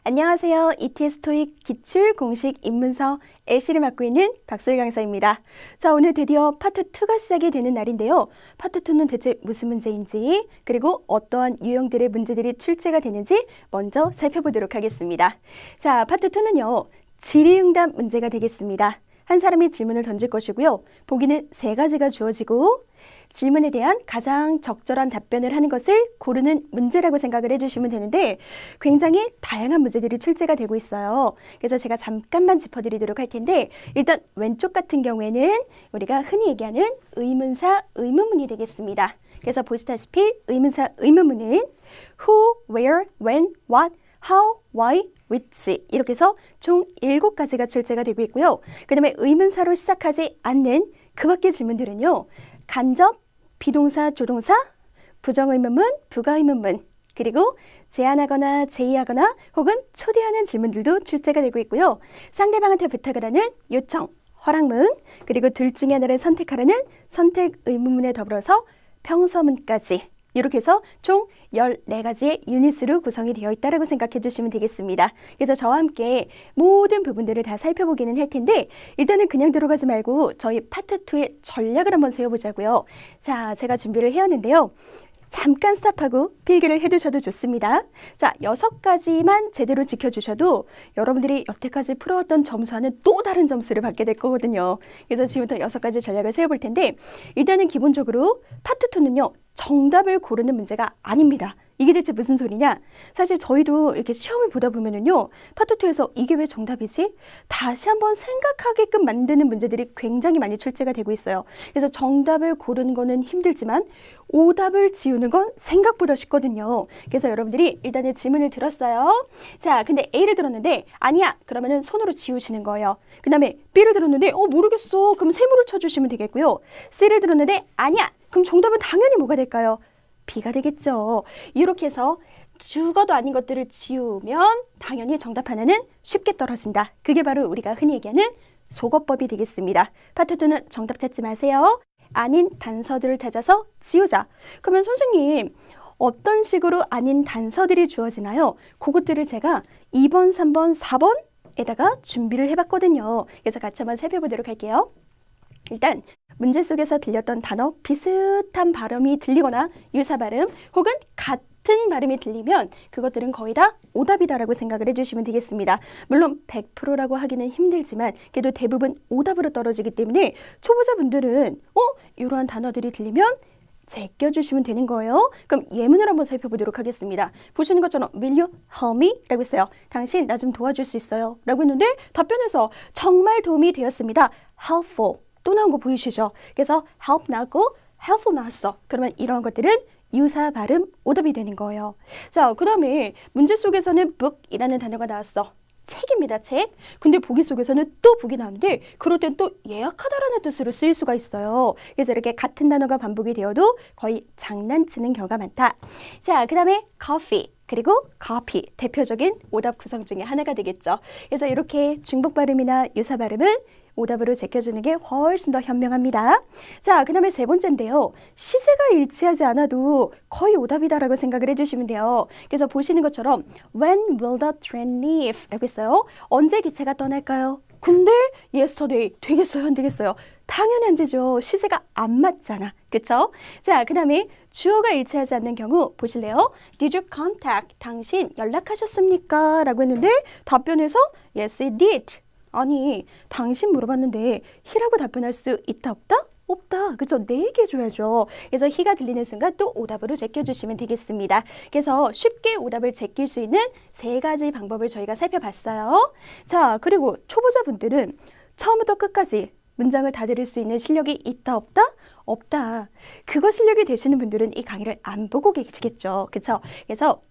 안녕하세요. ETS 토익 기출 공식 입문서 LC를 맡고 있는 박소희 강사입니다. 자, 오늘 드디어 파트 2가 시작이 되는 날인데요. 파트 2는 대체 무슨 문제인지, 그리고 어떠한 유형들의 문제들이 출제가 되는지 먼저 살펴보도록 하겠습니다. 자, 파트 2는요. 질의응답 문제가 되겠습니다. 한 사람이 질문을 던질 것이고요. 보기는 3가지가 주어지고 질문에 대한 가장 적절한 답변을 하는 것을 고르는 문제라고 생각을 해주시면 되는데 굉장히 다양한 문제들이 출제가 되고 있어요. 그래서 제가 잠깐만 짚어드리도록 할 텐데 일단 왼쪽 같은 경우에는 우리가 흔히 얘기하는 의문사, 의문문이 되겠습니다. 그래서 보시다시피 의문사, 의문문은 who, where, when, what, how, why, which 이렇게 해서 총 7가지가 출제가 되고 있고요. 그 다음에 의문사로 시작하지 않는 그 밖의 질문들은요. 간접, 비동사, 조동사, 부정의문문, 부가의문문, 그리고 제안하거나 제의하거나 혹은 초대하는 질문들도 출제가 되고 있고요. 상대방한테 부탁을 하는 요청, 허락문, 그리고 둘 중에 하나를 선택하라는 선택의문문에 더불어서 평서문까지 이렇게 해서 총 14가지의 유닛으로 구성이 되어 있다고 생각해 주시면 되겠습니다. 그래서 저와 함께 모든 부분들을 다 살펴보기는 할 텐데 일단은 그냥 들어가지 말고 저희 파트 2의 전략을 한번 세워보자고요. 자, 제가 준비를 해왔는데요. 잠깐 스탑하고 필기를 해두셔도 좋습니다. 자, 6가지만 제대로 지켜주셔도 여러분들이 여태까지 풀어왔던 점수와는 또 다른 점수를 받게 될 거거든요. 그래서 지금부터 6가지 전략을 세워볼 텐데 일단은 기본적으로 파트 2는요. 정답을 고르는 문제가 아닙니다. 이게 대체 무슨 소리냐? 사실 저희도 이렇게 시험을 보다 보면은요. 파트 2에서 이게 왜 정답이지? 다시 한번 생각하게끔 만드는 문제들이 굉장히 많이 출제가 되고 있어요. 그래서 정답을 고르는 거는 힘들지만 오답을 지우는 건 생각보다 쉽거든요. 그래서 여러분들이 일단은 질문을 들었어요. 자, 근데 A를 들었는데 아니야. 그러면은 손으로 지우시는 거예요. 그 다음에 B를 들었는데 모르겠어. 그럼 세모를 쳐주시면 되겠고요. C를 들었는데 아니야. 그럼 정답은 당연히 뭐가 될까요? B가 되겠죠. 이렇게 해서 죽어도 아닌 것들을 지우면 당연히 정답 하나는 쉽게 떨어진다. 그게 바로 우리가 흔히 얘기하는 속어법이 되겠습니다. 파트 2는 정답 찾지 마세요. 아닌 단서들을 찾아서 지우자. 그러면 선생님 어떤 식으로 아닌 단서들이 주어지나요? 그것들을 제가 2번, 3번, 4번에다가 준비를 해봤거든요. 그래서 같이 한번 살펴보도록 할게요. 일단 문제 속에서 들렸던 단어 비슷한 발음이 들리거나 유사 발음 혹은 같은 발음이 들리면 그것들은 거의 다 오답이다라고 생각을 해주시면 되겠습니다. 물론 100%라고 하기는 힘들지만 그래도 대부분 오답으로 떨어지기 때문에 초보자분들은 이러한 단어들이 들리면 제껴주시면 되는 거예요. 그럼 예문을 한번 살펴보도록 하겠습니다. 보시는 것처럼 Will you help me? 라고 했어요. 당신 나 좀 도와줄 수 있어요? 라고 했는데 답변에서 정말 도움이 되었습니다. Helpful 또 나온 거 보이시죠? 그래서 help 나왔고 helpful 나왔어. 그러면 이런 것들은 유사 발음 오답이 되는 거예요. 자, 그 다음에 문제 속에서는 book이라는 단어가 나왔어. 책입니다, 책. 근데 보기 속에서는 또 book이 나오는데 그럴 땐 또 예약하다라는 뜻으로 쓰일 수가 있어요. 그래서 이렇게 같은 단어가 반복이 되어도 거의 장난치는 경우가 많다. 자, 그 다음에 coffee. 그리고 copy, 대표적인 오답 구성 중에 하나가 되겠죠. 그래서 이렇게 중복 발음이나 유사 발음은 오답으로 제껴주는 게 훨씬 더 현명합니다. 자, 그 다음에 3번째인데요. 시제가 일치하지 않아도 거의 오답이다라고 생각을 해주시면 돼요. 그래서 보시는 것처럼 When will the train leave? 라고 했어요. 언제 기차가 떠날까요? 근데 yesterday 되겠어요? 안 되겠어요? 당연히 안 되죠. 시제가 안 맞잖아. 그쵸? 자, 그 다음에 주어가 일치하지 않는 경우 보실래요? Did you contact? 당신 연락하셨습니까? 라고 했는데 답변에서 Yes, I did. 아니, 당신 물어봤는데 he라고 답변할 수 있다 없다? 없다. 그죠? 내 얘기해줘야죠. 그래서 he가 들리는 순간 또 오답으로 제껴주시면 되겠습니다. 그래서 쉽게 오답을 제낄 수 있는 3가지 방법을 저희가 살펴봤어요. 자, 그리고 초보자분들은 처음부터 끝까지 문장을 다 들을 수 있는 실력이 있다 없다? 없다. 그거 실력이 되시는 분들은 이 강의를 안 보고 계시겠죠. 그쵸? 그래서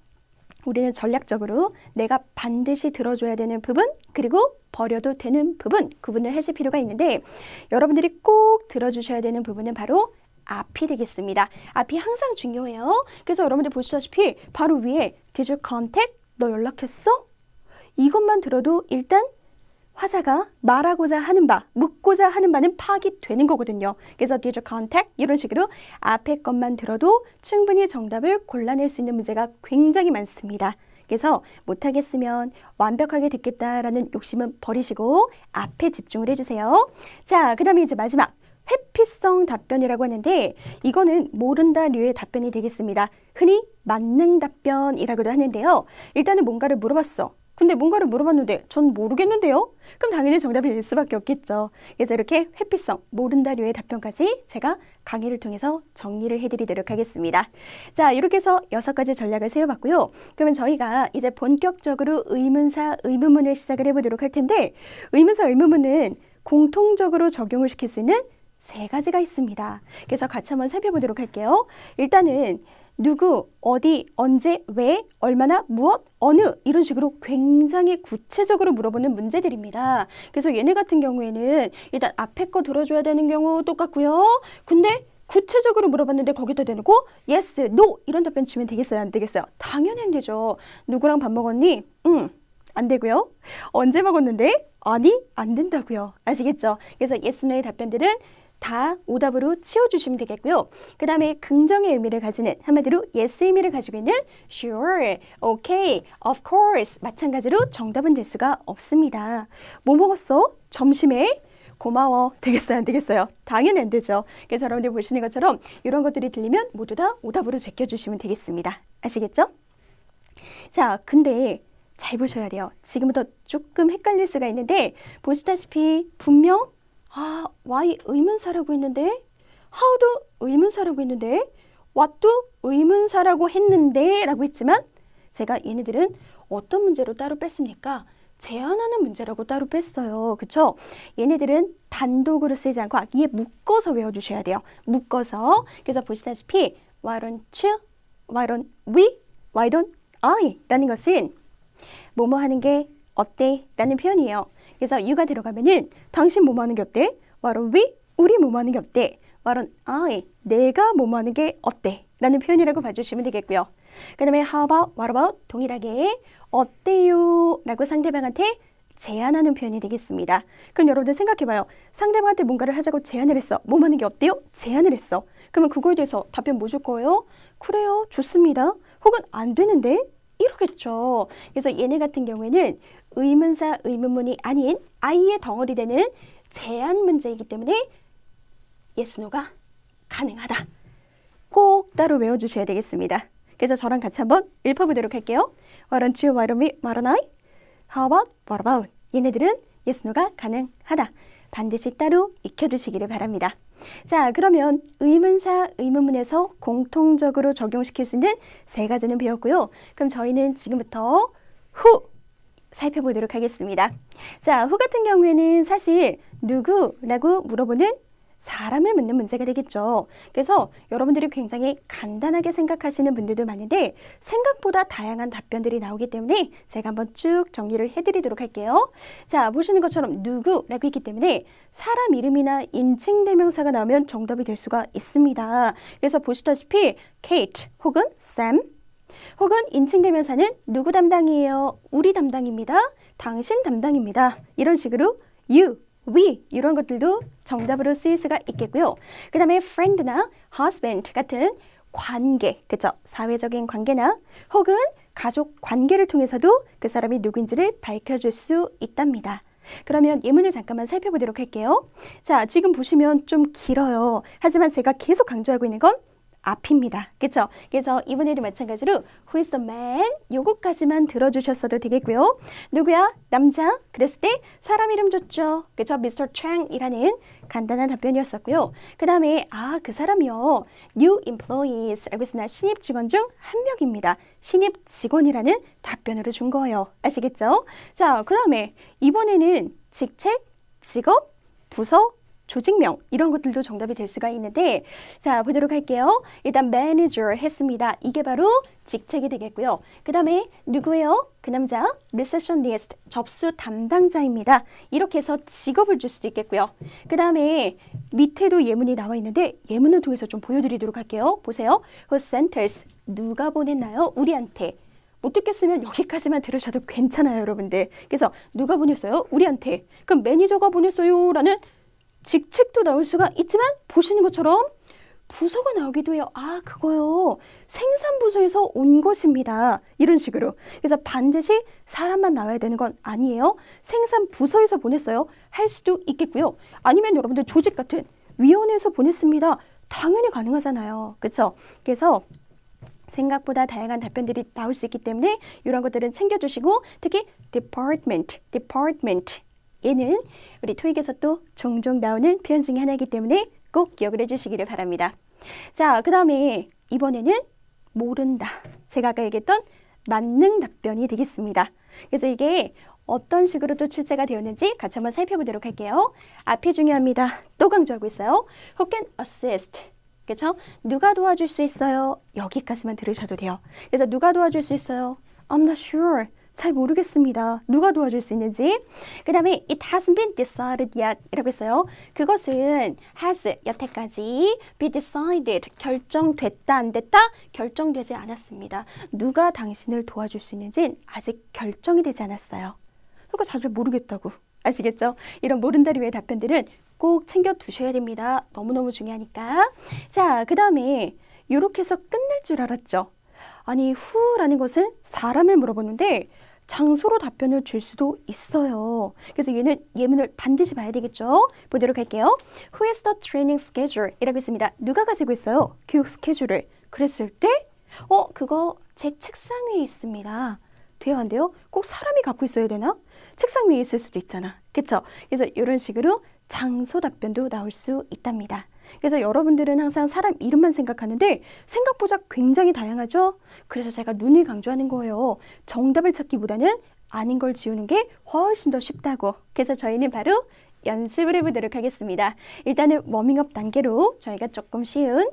우리는 전략적으로 내가 반드시 들어줘야 되는 부분 그리고 버려도 되는 부분 구분을 하실 필요가 있는데 여러분들이 꼭 들어주셔야 되는 부분은 바로 앞이 되겠습니다. 앞이 항상 중요해요. 그래서 여러분들 보시다시피 바로 위에 Did you contact? 너 연락했어? 이것만 들어도 일단 화자가 말하고자 하는 바, 묻고자 하는 바는 파악이 되는 거거든요. 그래서 did you contact? 이런 식으로 앞에 것만 들어도 충분히 정답을 골라낼 수 있는 문제가 굉장히 많습니다. 그래서 못하겠으면 완벽하게 듣겠다라는 욕심은 버리시고 앞에 집중을 해주세요. 자, 그 다음에 이제 마지막 회피성 답변이라고 하는데 이거는 모른다 류의 답변이 되겠습니다. 흔히 만능 답변이라고도 하는데요. 일단은 뭔가를 물어봤어. 근데 뭔가를 물어봤는데 전 모르겠는데요? 그럼 당연히 정답이 될 수밖에 없겠죠. 그래서 이렇게 회피성, 모른다 류의 답변까지 제가 강의를 통해서 정리를 해드리도록 하겠습니다. 자, 이렇게 해서 6가지 전략을 세워봤고요. 그러면 저희가 이제 본격적으로 의문사, 의문문을 시작을 해보도록 할 텐데 의문사, 의문문은 공통적으로 적용을 시킬 수 있는 3가지가 있습니다. 그래서 같이 한번 살펴보도록 할게요. 일단은 누구, 어디, 언제, 왜, 얼마나, 무엇, 어느 이런 식으로 굉장히 구체적으로 물어보는 문제들입니다. 그래서 얘네 같은 경우에는 일단 앞에 거 들어줘야 되는 경우 똑같고요. 근데 구체적으로 물어봤는데 거기다 대놓고 yes, no 이런 답변 주면 되겠어요? 안 되겠어요? 당연히 안 되죠. 누구랑 밥 먹었니? 안 되고요. 언제 먹었는데? 아니, 안 된다고요. 아시겠죠? 그래서 yes, no의 답변들은 다 오답으로 치워주시면 되겠고요. 그 다음에 긍정의 의미를 가지는 한마디로 yes 의미를 가지고 있는 sure, okay, of course 마찬가지로 정답은 될 수가 없습니다. 뭐 먹었어? 점심에? 고마워. 되겠어요? 안 되겠어요? 당연히 안 되죠. 그래서 여러분들 보시는 것처럼 이런 것들이 들리면 모두 다 오답으로 제껴주시면 되겠습니다. 아시겠죠? 자, 근데 잘 보셔야 돼요. 지금부터 조금 헷갈릴 수가 있는데 보시다시피 분명 why 의문사라고 했는데 how도 의문사라고 했는데 what도 의문사라고 했는데 라고 했지만 제가 얘네들은 어떤 문제로 따로 뺐습니까? 제안하는 문제라고 따로 뺐어요. 그쵸? 얘네들은 단독으로 쓰지 않고 아기에 묶어서 외워주셔야 돼요. 묶어서. 그래서 보시다시피 why don't you, why don't we, why don't I 라는 것은 뭐뭐 하는 게 어때? 라는 표현이에요. 그래서 you가 들어가면은 당신 뭐뭐 하는 게 어때? Why don't we? 우리 뭐뭐 하는 게 어때? Why don't I? 내가 뭐뭐 하는 게 어때? 라는 표현이라고 봐주시면 되겠고요. 그 다음에 how about, what about? 동일하게 어때요? 라고 상대방한테 제안하는 표현이 되겠습니다. 그럼 여러분들 생각해봐요. 상대방한테 뭔가를 하자고 제안을 했어. 뭐뭐 하는 게 어때요? 제안을 했어. 그러면 그거에 대해서 답변 뭐 줄 거예요? 그래요, 좋습니다. 혹은 안 되는데? 이러겠죠. 그래서 얘네 같은 경우에는 의문사, 의문문이 아닌 I의 덩어리 되는 제안 문제이기 때문에 yes, no가 가능하다. 꼭 따로 외워주셔야 되겠습니다. 그래서 저랑 같이 한번 읽어보도록 할게요. Why don't you, why don't we, why don't I? How about, what about? 얘네들은 yes, no가 가능하다. 반드시 따로 익혀두시기를 바랍니다. 자, 그러면 의문사, 의문문에서 공통적으로 적용시킬 수 있는 3가지는 배웠고요. 그럼 저희는 지금부터 who 살펴보도록 하겠습니다. 자, who 같은 경우에는 사실 누구라고 물어보는 사람을 묻는 문제가 되겠죠. 그래서 여러분들이 굉장히 간단하게 생각하시는 분들도 많은데 생각보다 다양한 답변들이 나오기 때문에 제가 한번 쭉 정리를 해드리도록 할게요. 자, 보시는 것처럼 누구라고 있기 때문에 사람 이름이나 인칭대명사가 나오면 정답이 될 수가 있습니다. 그래서 보시다시피 Kate 혹은 Sam 혹은 인칭대명사는 누구 담당이에요? 우리 담당입니다. 당신 담당입니다. 이런 식으로 you, we 이런 것들도 정답으로 쓰일 수가 있겠고요. 그 다음에 friend나 husband 같은 관계, 그쵸? 사회적인 관계나 혹은 가족 관계를 통해서도 그 사람이 누구인지를 밝혀줄 수 있답니다. 그러면 예문을 잠깐만 살펴보도록 할게요. 자, 지금 보시면 좀 길어요. 하지만 제가 계속 강조하고 있는 건 앞입니다. 그쵸? 그래서 이번에도 마찬가지로 Who is the man? 요거까지만 들어주셨어도 되겠고요. 누구야? 남자? 그랬을 때 사람 이름 줬죠. 그쵸? Mr. Chang이라는 간단한 답변이었었고요. 그 다음에 그 사람이요. New employees 라고 했으나 신입 직원 중 한 명입니다. 신입 직원이라는 답변으로 준 거예요. 아시겠죠? 자, 그 다음에 이번에는 직책, 직업, 부서, 조직명 이런 것들도 정답이 될 수가 있는데 자, 보도록 할게요. 일단 manager 했습니다. 이게 바로 직책이 되겠고요. 그 다음에 누구예요? 그 남자 receptionist 접수 담당자입니다. 이렇게 해서 직업을 줄 수도 있겠고요. 그 다음에 밑에도 예문이 나와 있는데 예문을 통해서 좀 보여드리도록 할게요. 보세요. Who sent us? 누가 보냈나요? 우리한테. 못 듣겠으면 여기까지만 들으셔도 괜찮아요, 여러분들. 그래서 누가 보냈어요? 우리한테. 그럼 매니저가 보냈어요 라는 직책도 나올 수가 있지만 보시는 것처럼 부서가 나오기도 해요. 아, 그거요. 생산부서에서 온 것입니다. 이런 식으로. 그래서 반드시 사람만 나와야 되는 건 아니에요. 생산부서에서 보냈어요. 할 수도 있겠고요. 아니면 여러분들 조직 같은 위원회에서 보냈습니다. 당연히 가능하잖아요. 그렇죠? 그래서 생각보다 다양한 답변들이 나올 수 있기 때문에 이런 것들은 챙겨주시고 특히 department 얘는 우리 토익에서 또 종종 나오는 표현 중에 하나이기 때문에 꼭 기억을 해주시기를 바랍니다. 자, 그 다음에 이번에는 모른다. 제가 아까 얘기했던 만능 답변이 되겠습니다. 그래서 이게 어떤 식으로 또 출제가 되었는지 같이 한번 살펴보도록 할게요. 앞이 중요합니다. 또 강조하고 있어요. Who can assist? 그렇죠? 누가 도와줄 수 있어요? 여기까지만 들으셔도 돼요. 그래서 누가 도와줄 수 있어요? I'm not sure. 잘 모르겠습니다. 누가 도와줄 수 있는지. 그 다음에 it hasn't been decided yet 이라고 했어요. 그것은 has 여태까지 be decided 결정됐다 안 됐다 결정되지 않았습니다. 누가 당신을 도와줄 수 있는지는 아직 결정이 되지 않았어요. 그러니까 자주 모르겠다고. 아시겠죠? 이런 모른다리 외의 답변들은 꼭 챙겨 두셔야 됩니다. 너무너무 중요하니까. 자, 그 다음에 이렇게 해서 끝날 줄 알았죠. 아니, who라는 것은 사람을 물어보는데 장소로 답변을 줄 수도 있어요. 그래서 얘는 예문을 반드시 봐야 되겠죠. 보도록 할게요. Who has the training schedule? 이라고 했습니다. 누가 가지고 있어요? 교육 스케줄을. 그랬을 때 그거 제 책상 위에 있습니다. 돼요, 안 돼요? 꼭 사람이 갖고 있어야 되나? 책상 위에 있을 수도 있잖아. 그쵸? 그래서 이런 식으로 장소 답변도 나올 수 있답니다. 그래서 여러분들은 항상 사람 이름만 생각하는데 생각보다 굉장히 다양하죠? 그래서 제가 눈을 강조하는 거예요. 정답을 찾기보다는 아닌 걸 지우는 게 훨씬 더 쉽다고. 그래서 저희는 바로 연습을 해보도록 하겠습니다. 일단은 워밍업 단계로 저희가 조금 쉬운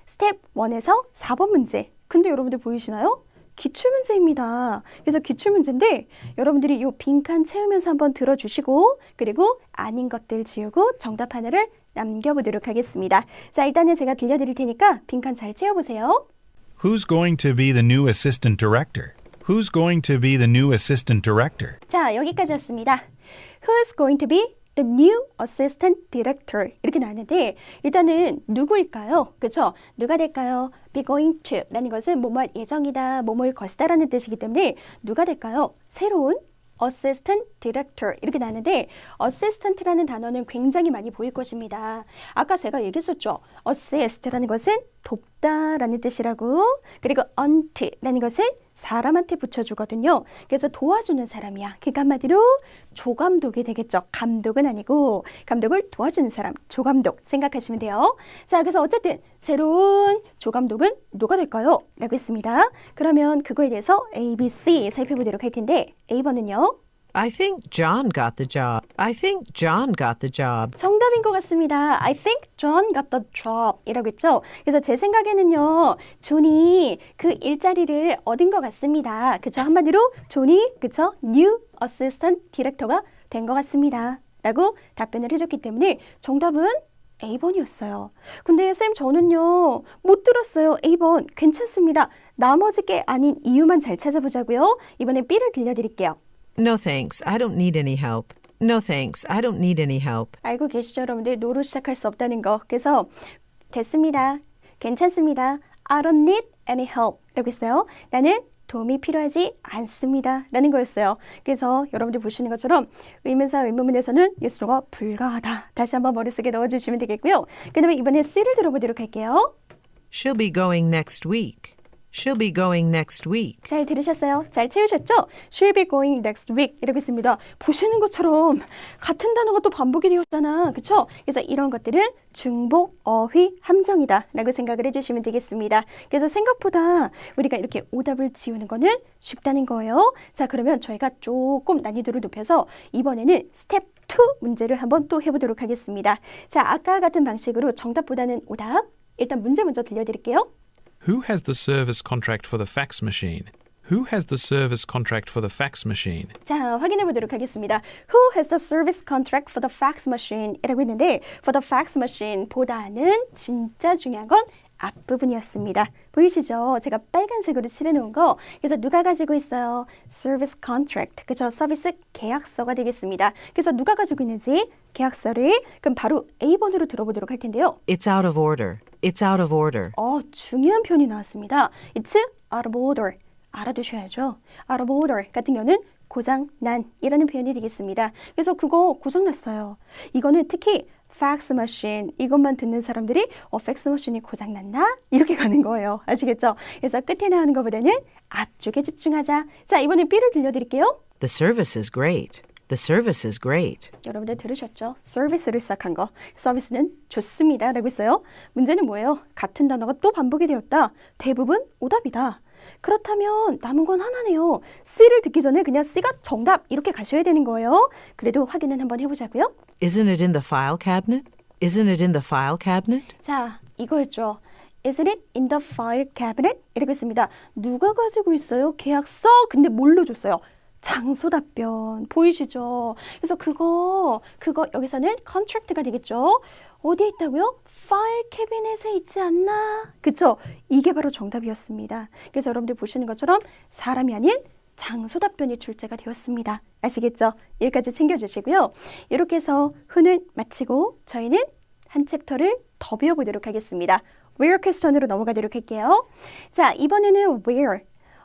스텝 1에서 4번 문제. 근데 여러분들 보이시나요? 기출문제입니다. 그래서 기출문제인데 여러분들이 이 빈칸 채우면서 한번 들어주시고 그리고 아닌 것들 지우고 정답 하나를 남겨보도록 하겠습니다. 자, 일단은 제가 들려드릴 테니까 빈칸 잘 채워보세요. Who's going to be the new assistant director? Who's going to be the new assistant director? 자, 여기까지였습니다. Who's going to be the new assistant director? 이렇게 나왔는데 일단은 누구일까요? 그렇죠? 누가 될까요? be going to 라는 것은 뭐뭐할 예정이다, 뭐뭐일 것이다 라는 뜻이기 때문에 누가 될까요? 새로운 assistant director 이렇게 나왔는데 assistant라는 단어는 굉장히 많이 보일 것입니다. 아까 제가 얘기했었죠. assist라는 것은 돕다라는 뜻이라고. 그리고 unt라는 것은 사람한테 붙여주거든요. 그래서 도와주는 사람이야. 그러니까 한마디로 조감독이 되겠죠. 감독은 아니고 감독을 도와주는 사람, 조감독 생각하시면 돼요. 자, 그래서 어쨌든 새로운 조감독은 누가 될까요? 라고 했습니다. 그러면 그거에 대해서 A, B, C 살펴보도록 할 텐데 A번은요. I think John got the job. I think John got the job. 정답인 것 같습니다. I think John got the job 이라고 했죠. 그래서 제 생각에는요. 존이 그 일자리를 얻은 것 같습니다. 그쵸? 한마디로 존이 그쵸? New Assistant Director가 된 것 같습니다. 라고 답변을 해줬기 때문에 정답은 A번이었어요. 근데 쌤 저는요. 못 들었어요. A번 괜찮습니다. 나머지 게 아닌 이유만 잘 찾아보자고요. 이번엔 B를 들려드릴게요. No thanks. I don't need any help. No thanks. I don't need any help. 알고 계시죠, 여러분들? no로 시작할 수 없다는 거. 그래서 됐습니다. 괜찮습니다. I don't need any help. 라고 했어요. 나는 도움이 필요하지 않습니다. 라는 거였어요. 그래서 여러분들 보시는 것처럼 의문사, 의문문에서는 예스노가 불가하다. 다시 한번 머릿속에 넣어주시면 되겠고요. 그 다음에 이번에 C를 들어보도록 할게요. She'll be going next week. She'll be going next week. 잘 들으셨어요? 잘 채우셨죠? She'll be going next week 이라고 있습니다. 보시는 것처럼 같은 단어가 또 반복이 되었잖아. 그쵸? 그래서 이런 것들은 중복, 어휘, 함정이다 라고 생각을 해주시면 되겠습니다. 그래서 생각보다 우리가 이렇게 오답을 지우는 거는 쉽다는 거예요. 자, 그러면 저희가 조금 난이도를 높여서 이번에는 스텝 2 문제를 한번 또 해보도록 하겠습니다. 자, 아까 같은 방식으로 정답보다는 오답. 일단 문제 먼저 들려드릴게요. Who has the service contract for the fax machine? Who has the service contract for the fax machine? 자, 확인해 보도록 하겠습니다. Who has the service contract for the fax machine? 이라고 했는데 for the fax machine 보다는 진짜 중요한 건 앞부분이었습니다. 보이시죠? 제가 빨간색으로 칠해놓은 거. 그래서 누가 가지고 있어요? Service contract. 그죠? 서비스 계약서가 되겠습니다. 그래서 누가 가지고 있는지 계약서를 그럼 바로 A번으로 들어보도록 할 텐데요. It's out of order. It's out of order. 중요한 표현이 나왔습니다. It's out of order. 알아두셔야죠. out of order 같은 경우는 고장난이라는 표현이 되겠습니다. 그래서 그거 고장났어요. 이거는 특히 팩스 머신 이것만 듣는 사람들이 팩스 머신이 고장났나? 이렇게 가는 거예요. 아시겠죠? 그래서 끝에 나오는 것보다는 앞쪽에 집중하자. 자, 이번엔 B를 들려드릴게요. The service is great. The service is great. 여러분들 들으셨죠? 서비스를 시작한 거. 서비스는 좋습니다. 라고 했어요. 문제는 뭐예요? 같은 단어가 또 반복이 되었다. 대부분 오답이다. 그렇다면 남은 건 하나네요. C를 듣기 전에 그냥 C가 정답 이렇게 가셔야 되는 거예요. 그래도 확인은 한번 해보자고요. Isn't it in the file cabinet? Isn't it in the file cabinet? 자, 이거였죠. Isn't it in the file cabinet? 이라고 했습니다. 누가 가지고 있어요? 계약서? 근데 뭘로 줬어요? 장소 답변. 보이시죠? 그래서 그거 여기서는 contract가 되겠죠. 어디에 있다고요? 파일 캐비넷에 있지 않나? 그쵸? 이게 바로 정답이었습니다. 그래서 여러분들 보시는 것처럼 사람이 아닌 장소 답변이 출제가 되었습니다. 아시겠죠? 여기까지 챙겨주시고요. 이렇게 해서 훈은 마치고 저희는 한 챕터를 더 배워보도록 하겠습니다. Where 퀘스천으로 넘어가도록 할게요. 자, 이번에는 where.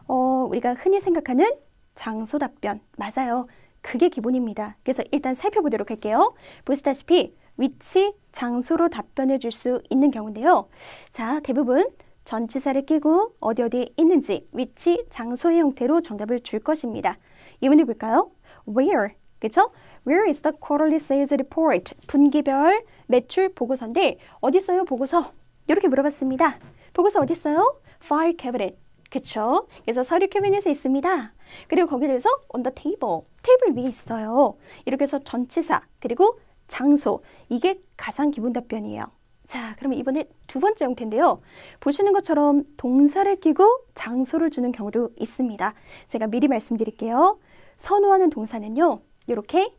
우리가 흔히 생각하는 장소 답변. 맞아요. 그게 기본입니다. 그래서 일단 살펴보도록 할게요. 보시다시피 위치, 장소로 답변해 줄 수 있는 경우인데요. 자, 대부분 전치사를 끼고 어디에 있는지 위치, 장소의 형태로 정답을 줄 것입니다. 예문을 볼까요? Where, 그렇죠? Where is the quarterly sales report? 분기별 매출 보고서인데 어디 있어요? 보고서. 이렇게 물어봤습니다. 보고서 어디 있어요? File cabinet. 그쵸? 그래서 서류 캐비넷에 있습니다. 그리고 거기에 대해서 on the table. 테이블 위에 있어요. 이렇게 해서 전치사 그리고 장소. 이게 가장 기본 답변이에요. 자, 그러면 이번에 두 번째 형태인데요. 보시는 것처럼 동사를 끼고 장소를 주는 경우도 있습니다. 제가 미리 말씀드릴게요. 선호하는 동사는요. 이렇게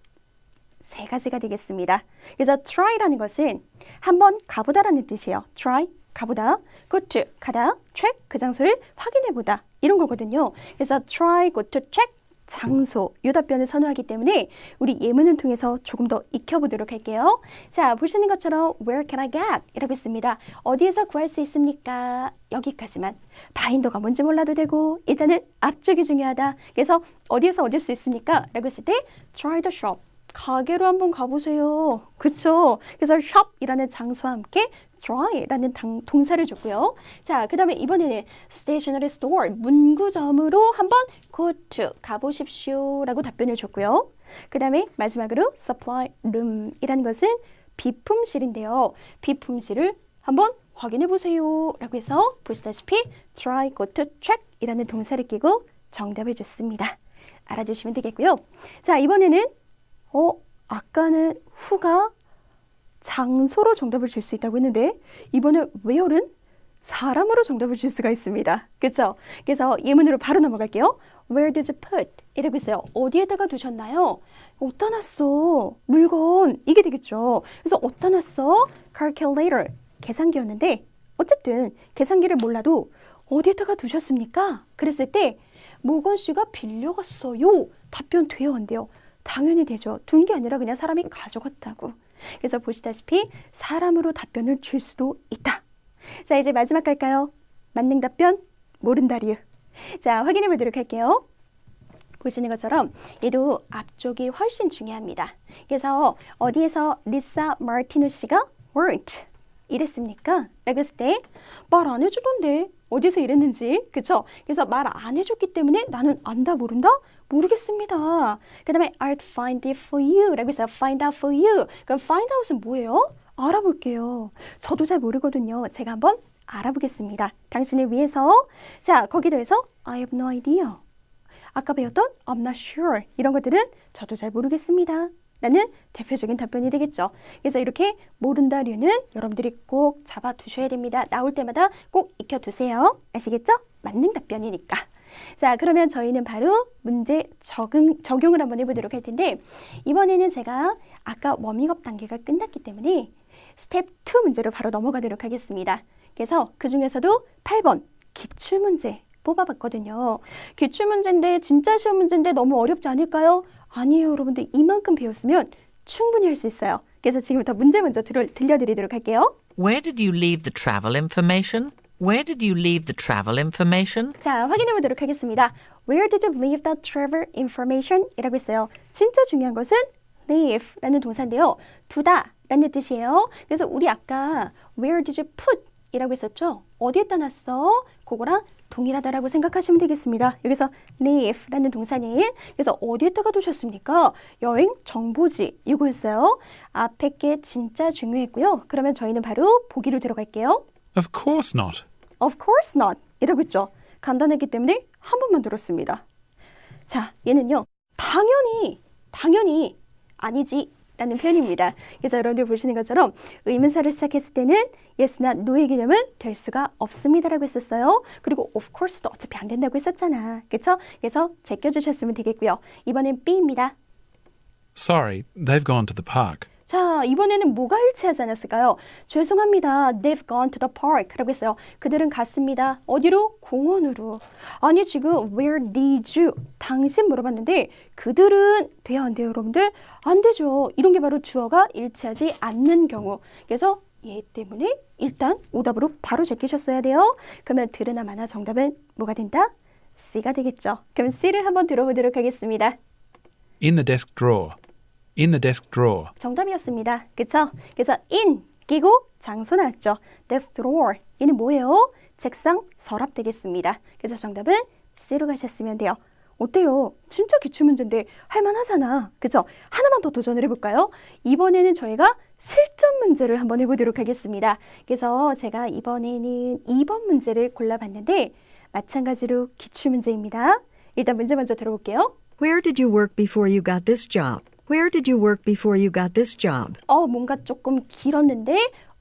세 가지가 되겠습니다. 그래서 try라는 것은 한번 가보다라는 뜻이에요. try, 가보다, go to, 가다, check, 그 장소를 확인해보다 이런 거거든요. 그래서 try, go to, check, 장소, 이 답변을 선호하기 때문에 우리 예문을 통해서 조금 더 익혀보도록 할게요. 자, 보시는 것처럼 where can I get? 이라고 있습니다. 어디에서 구할 수 있습니까? 여기까지만. 바인더가 뭔지 몰라도 되고 일단은 앞쪽이 중요하다. 그래서 어디에서 얻을 수 있습니까? 라고 했을 때 try the shop. 가게로 한번 가보세요. 그렇죠? 그래서 shop이라는 장소와 함께 try라는 동사를 줬고요. 자, 그 다음에 이번에는 stationery store, 문구점으로 한번 go to, 가보십시오 라고 답변을 줬고요. 그 다음에 마지막으로 supply room이라는 것은 비품실인데요. 비품실을 한번 확인해 보세요 라고 해서 보시다시피 try, go to, check 이라는 동사를 끼고 정답을 줬습니다. 알아두시면 되겠고요. 자, 이번에는 아까는 who가 장소로 정답을 줄 수 있다고 했는데 이번에 where는 사람으로 정답을 줄 수가 있습니다. 그렇죠? 그래서 예문으로 바로 넘어갈게요. Where did you put? 이라고 있어요. 어디에다가 두셨나요? 어디다 놨어? 물건. 이게 되겠죠. 그래서 어디다 놨어? Calculator. 계산기였는데 어쨌든 계산기를 몰라도 어디에다가 두셨습니까? 그랬을 때 모건 씨가 빌려갔어요. 답변 돼요, 안 돼요? 당연히 되죠. 둔 게 아니라 그냥 사람이 가져갔다고. 그래서 보시다시피 사람으로 답변을 줄 수도 있다. 자, 이제 마지막 갈까요? 만능 답변, 모른다리유. 자, 확인해 보도록 할게요. 보시는 것처럼 얘도 앞쪽이 훨씬 중요합니다. 그래서 어디에서 리사 마르티노 씨가 weren't 이랬습니까? 라고 했을 때 말 안 해주던데 어디서 이랬는지, 그쵸? 그래서 말 안 해줬기 때문에 나는 안다 모른다? 모르겠습니다. 그 다음에 I'll find it for you 라고 해서 find out for you. 그럼 find out은 뭐예요? 알아볼게요. 저도 잘 모르거든요. 제가 한번 알아보겠습니다. 당신을 위해서. 자, 거기에 더해서 I have no idea. 아까 배웠던 I'm not sure. 이런 것들은 저도 잘 모르겠습니다. 라는 대표적인 답변이 되겠죠. 그래서 이렇게 모른다류는 여러분들이 꼭 잡아두셔야 됩니다. 나올 때마다 꼭 익혀두세요. 아시겠죠? 만능 답변이니까. 자, 그러면 저희는 바로 문제 적용을 한번 해보도록 할 텐데 이번에는 제가 아까 워밍업 단계가 끝났기 때문에 스텝 2 문제로 바로 넘어가도록 하겠습니다. 그래서 그 중에서도 8번 기출문제 뽑아봤거든요. 기출문제인데 진짜 시험 문제인데 너무 어렵지 않을까요? 아니에요. 여러분들 이만큼 배웠으면 충분히 할 수 있어요. 그래서 지금부터 문제 먼저 들려드리도록 할게요. Where did you leave the travel information? Where did you leave the travel information? 자, 확인해 보도록 하겠습니다. Where did you leave the travel information? 이라고 했어요. 진짜 중요한 것은 leave라는 동사인데요. 두다 라는 뜻이에요. 그래서 우리 아까 where did you put 이라고 했었죠? 어디에다 놨어? 그거랑 동일하다라고 생각하시면 되겠습니다. 여기서 leave라는 동사는 그래서 어디에다가 두셨습니까? 여행 정보지 이거였어요. 앞에 게 진짜 중요했고요. 그러면 저희는 바로 보기로 들어갈게요. Of course not. Of course not 이라고 했죠. 간단했기 때문에 한 번만 들었습니다. 자, 얘는요. 당연히 아니지 라는 표현입니다. 그래서 여러분들 보시는 것처럼 의문사를 시작했을 때는 yes나 no의 개념은 될 수가 없습니다 라고 했었어요. 그리고 of course도 어차피 안 된다고 했었잖아. 그렇죠? 그래서 제껴주셨으면 되겠고요. 이번엔 B입니다. Sorry, they've gone to the park. 자, 이번에는 뭐가 일치하지 않았을까요? 죄송합니다. They've gone to the park 라고 했어요. 그들은 갔습니다. 어디로? 공원으로. 아니 지금 where did you? 당신 물어봤는데 그들은 돼요 안 돼요 여러분들? 안 되죠. 이런 게 바로 주어가 일치하지 않는 경우. 그래서 얘 때문에 일단 오답으로 바로 제끼셨어야 돼요. 그러면 들으나 마나 정답은 뭐가 된다? C가 되겠죠. 그럼 C를 한번 들어보도록 하겠습니다. In the desk drawer. In the desk drawer. 정답이었습니다. 그쵸? 그래서 in 끼고 장소 나왔죠. desk drawer. 얘는 뭐예요? 책상 서랍 되겠습니다. 그래서 정답은 C로 가셨으면 돼요. 어때요? 진짜 기출문제인데 할만하잖아. 그쵸? 하나만 더 도전을 해볼까요? 이번에는 저희가 실전 문제를 한번 해보도록 하겠습니다. 그래서 제가 이번에는 2번 문제를 골라봤는데 마찬가지로 기출문제입니다. 일단 문제 먼저 들어볼게요. Where did you work before you got this job? Where did you work before you got this job? 뭔가 조금 길었는데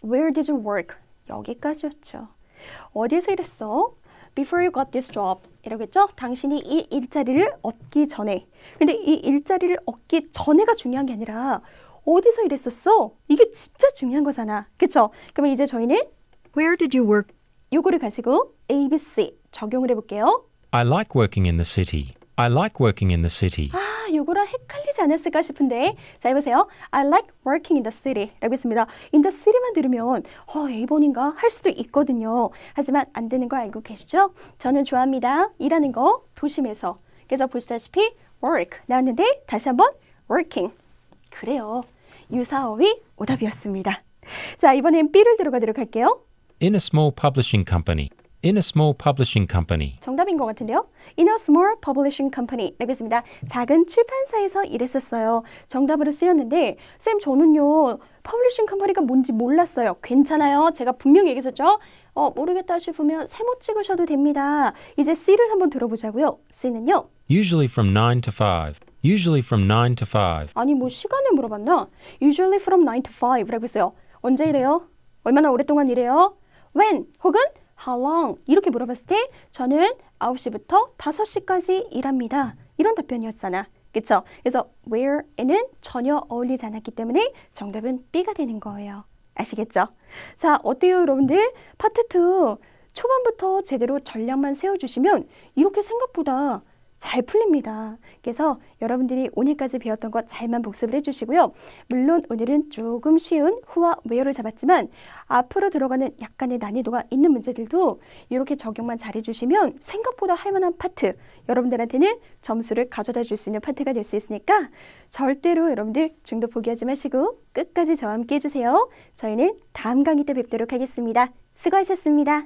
Where did you work? 여기까지였죠. 어디에서 일했어? Before you got this job 이라고 했죠? 당신이 이 일자리를 얻기 전에. 근데 이 일자리를 얻기 전에가 중요한 게 아니라 어디서 일했었어? 이게 진짜 중요한 거잖아. 그쵸? 그러면 이제 저희는 Where did you work? 요거를 가지고 A, B, C 적용을 해볼게요. I like working in the city. I like working in the city. 요거랑 헷갈리지 않았을까 싶은데 자 해보세요. I like working in the city 라고 했습니다. in the city만 들으면 A번인가 할 수도 있거든요. 하지만 안 되는 거 알고 계시죠? 저는 좋아합니다. 일하는 거 도심에서. 그래서 보시다시피 work 나왔는데 다시 한번 working. 그래요. 유사어휘 오답이었습니다. 자 이번엔 B를 들어가도록 할게요. In a small publishing company. In a small publishing company. 정답인 것 같은데요. In a small publishing company 라고 했습니다. 작은 출판사에서 일했었어요. 정답으로 쓰였는데 쌤 저는요. 퍼블리싱 컴퍼니가 뭔지 몰랐어요. 괜찮아요. 제가 분명히 얘기했었죠. 모르겠다 싶으면 세모 찍으셔도 됩니다. 이제 C를 한번 들어보자고요. C는요. Usually from 9 to 5. Usually from 9 to 5. 아니 뭐 시간을 물어봤나? Usually from 9 to 5 라고 했어요. 언제 일해요? 얼마나 오랫동안 일해요? When 혹은 How long? 이렇게 물어봤을 때 저는 9시부터 5시까지 일합니다. 이런 답변이었잖아. 그쵸? 그래서 where에는 전혀 어울리지 않았기 때문에 정답은 B가 되는 거예요. 아시겠죠? 자, 어때요 여러분들? 파트 2 초반부터 제대로 전략만 세워주시면 이렇게 생각보다 잘 풀립니다. 그래서 여러분들이 오늘까지 배웠던 것 잘만 복습을 해주시고요. 물론 오늘은 조금 쉬운 who와 where를 잡았지만 앞으로 들어가는 약간의 난이도가 있는 문제들도 이렇게 적용만 잘해주시면 생각보다 할만한 파트, 여러분들한테는 점수를 가져다 줄 수 있는 파트가 될 수 있으니까 절대로 여러분들 중도 포기하지 마시고 끝까지 저와 함께 해주세요. 저희는 다음 강의 때 뵙도록 하겠습니다. 수고하셨습니다.